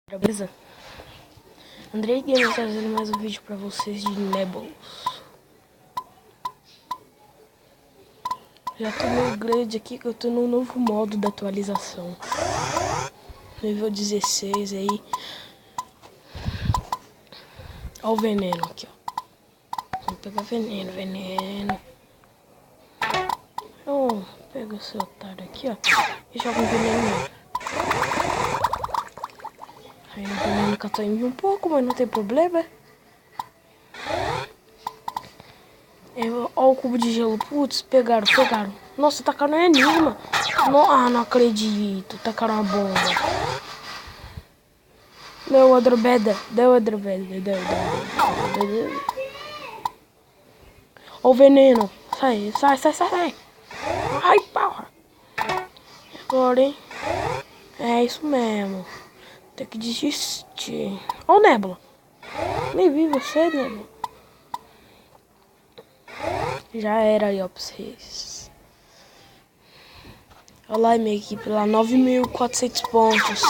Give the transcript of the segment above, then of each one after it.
Beleza? Andrei Gamer trazendo mais um vídeo pra vocês de Nebulous. Já tô meio grande aqui que eu tô no novo modo da atualização. Nível 16 aí. Ó o veneno aqui, ó. Vou pegar veneno. Oh, pega esse otário aqui, ó. E joga um veneno nele. Aí o veneno catou em mim um pouco, mas não tem problema. Ó o cubo de gelo. Putz, pegaram. Nossa, tacaram um enigma. Não acredito. Tacaram uma bomba. Deu outra beda. Ó o veneno. Sai. Ai, porra. Agora, hein. É isso mesmo. Tem que desistir. Ó o Nebula. Nem vi você, Nebula. Já era aí, ó, pra vocês. Olha lá, minha equipe lá, 9.400 pontos.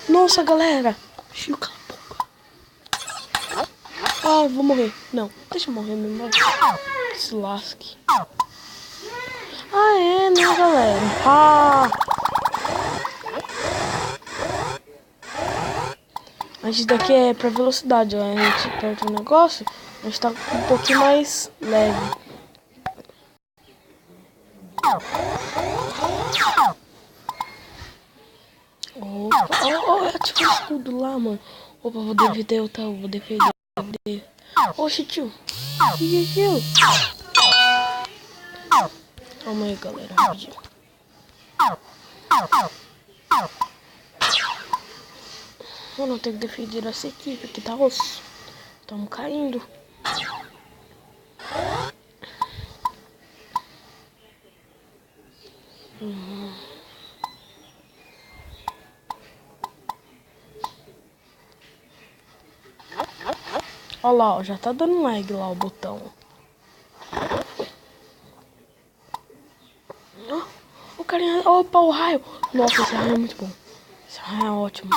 Nossa, galera. Cala a boca. Ah, vou morrer. Não, deixa eu morrer mesmo. Se lasque. Ah, é, né, galera? A gente daqui é pra velocidade, ó. A gente aperta o negócio, a gente tá um pouquinho mais leve. Opa, ativa o escudo lá, mano. Opa, vou defender. Oxi, tio. Que? Calma aí, galera, rapidinho. Eu não tenho que defender essa equipe aqui, tá osso. Estamos caindo. Olha lá, ó, já tá dando lag lá o botão. O carinha, opa, o raio. Nossa, esse raio é muito bom. Esse raio é ótimo.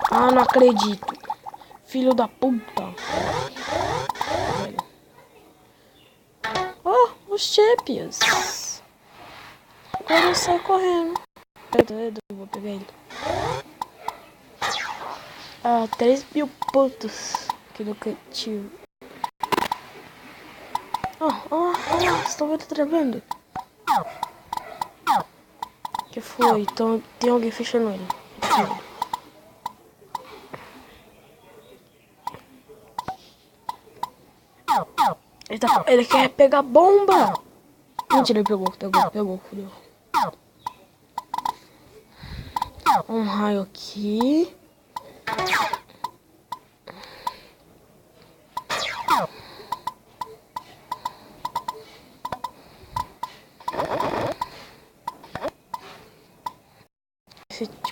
Ah, não acredito. Filho da puta. Oh, os Champions. Agora eu saio correndo. Eu vou pegar ele. 3.000 pontos aqui no cantinho. Vocês estão vendo travando? Que foi? Então tem alguém fechando ele. Ele quer pegar bomba. Mentira, ele pegou. Fudeu. Um raio aqui.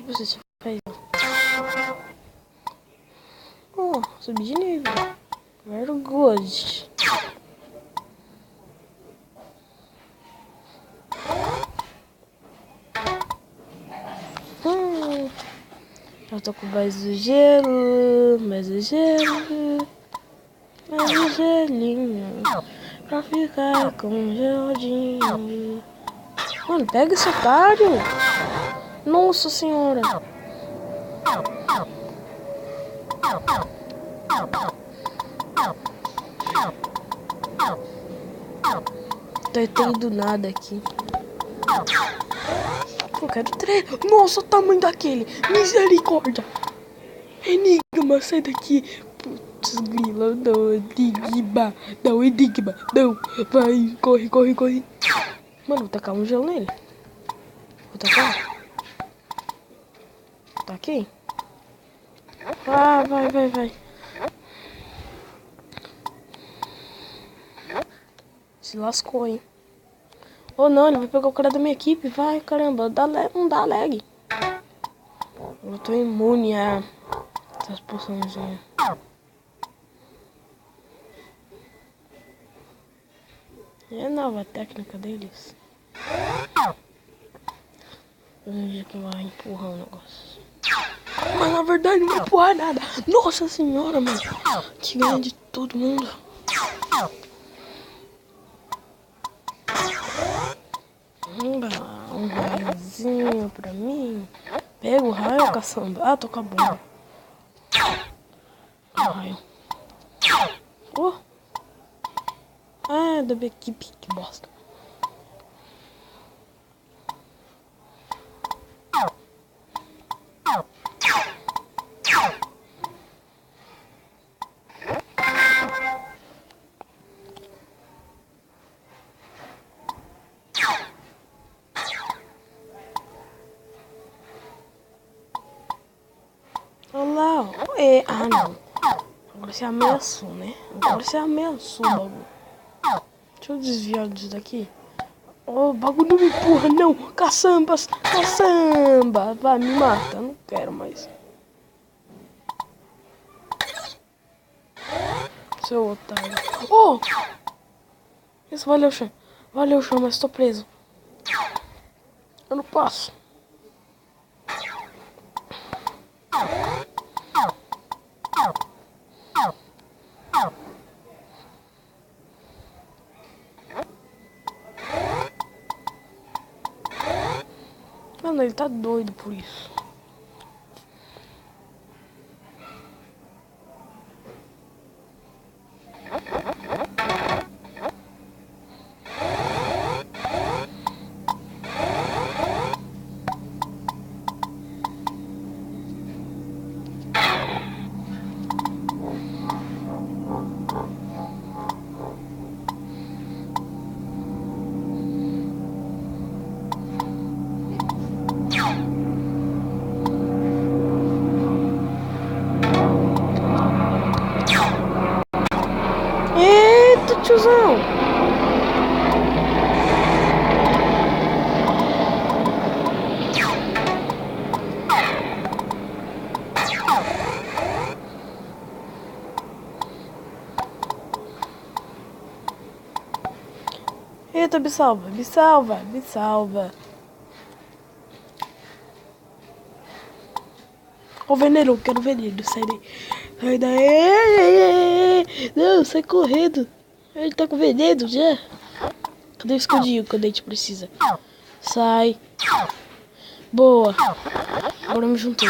Você faz. Oh, subi de nível. Very good. Eu tô com mais o gelo. Mais o gelinho. Pra ficar congeladinho. Mano, pega esse otário. Nossa senhora. Tô entendendo nada aqui. Eu quero 3. Nossa, o tamanho daquele. Misericórdia. Enigma, sai daqui. Putz, grila. Não, enigma. Não. Vai, corre. Mano, vou tacar um gelo nele. Vou tacar. Tá aqui? Ah, vai. Se lascou, hein? Oh não, ele vai pegar o cara da minha equipe. Vai, caramba, não dá lag. Eu tô imune a essas poçãozinhas. É a nova técnica deles. Veja que vai empurrar o negócio. Mas na verdade não vai empurrar nada. Nossa senhora, mano. Que ganha de todo mundo. Um raiozinho pra mim. Pega o raio, caçamba. Ah, tô com a bomba. Raio. Oh. Ah, da minha equipe. Que bosta. Olha lá, ó. Ah, não. Agora você ameaçou, né? Agora você ameaçou o bagulho. Deixa eu desviar disso daqui. Oh, o bagulho não me empurra, não. Caçambas, caçamba. Vai, me mata. Não quero mais. Seu otário. Oh! Isso, valeu, chão. Valeu, chão, mas tô preso. Eu não posso. Mano, ele tá doido por isso. Eita, tiozão! Eita, me salva, me salva, me salva. Ó, veneno, eu quero veneno, sai daí. Sai daí. Não, sai correndo. Ele tá com veneno já. Cadê o escudinho quando a gente precisa? Sai. Boa. Agora me juntei.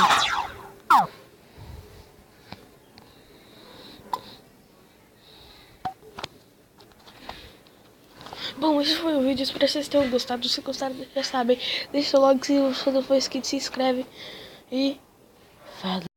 Bom, esse foi o vídeo, espero que vocês tenham gostado. Se gostaram, já sabem, deixa o like, se você não for inscrito, se inscreve. E... Falou.